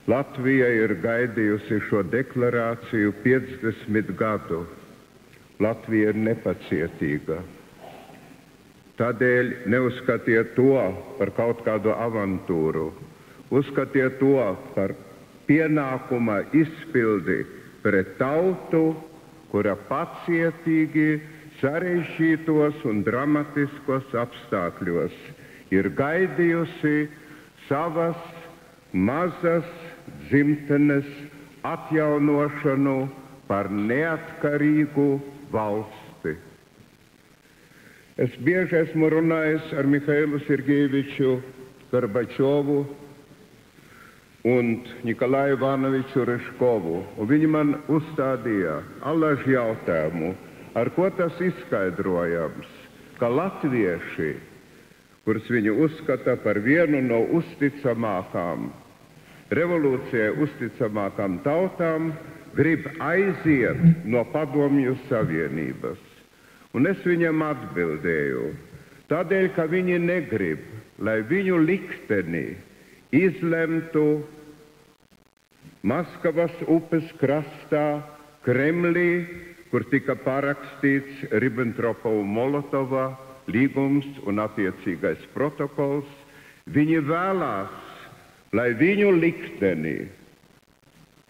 Latvija ir gaidījusi šo deklarāciju 50 gadu. Latvija ir nepacietīga. Tādēļ neuzskatiet to par kaut kādu avantūru. Uzskatiet to par pienākuma izpildi pret tautu, kura pacietīgi sarežģītos un dramatiskos apstākļos ir gaidījusi savas mazas dzimtenes atjaunošanu par neatkarīgu valsti. Es bieži esmu runājis ar Mihailu Sergejeviču Gorbačovu un Nikolaju Ivanoviču Ryžkovu, un viņi man uzstādīja allaž jautājumu, ar ko tas izskaidrojams, ka latvieši, kurus viņi uzskata par vienu no uzticamākām, revolūcijai uzticamākām tautām, grib aiziet no Padomju Savienības. Un es viņam atbildēju, tādēļ, ka viņi negrib, lai viņu likteni izlemtu Maskavas upes krastā, Kremlī, kur tika parakstīts Ribbentropa-Molotova līgums un attiecīgais protokols. Viņi vēlās, lai viņu likteni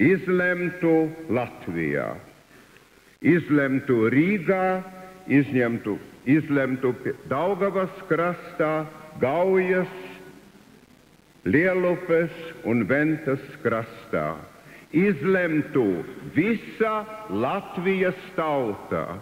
izlemtu Latvijā, izlemtu Rīgā, izlemtu Daugavas krastā, Gaujas, Lielupes un Ventas krastā. Izlemtu visa Latvijas tauta.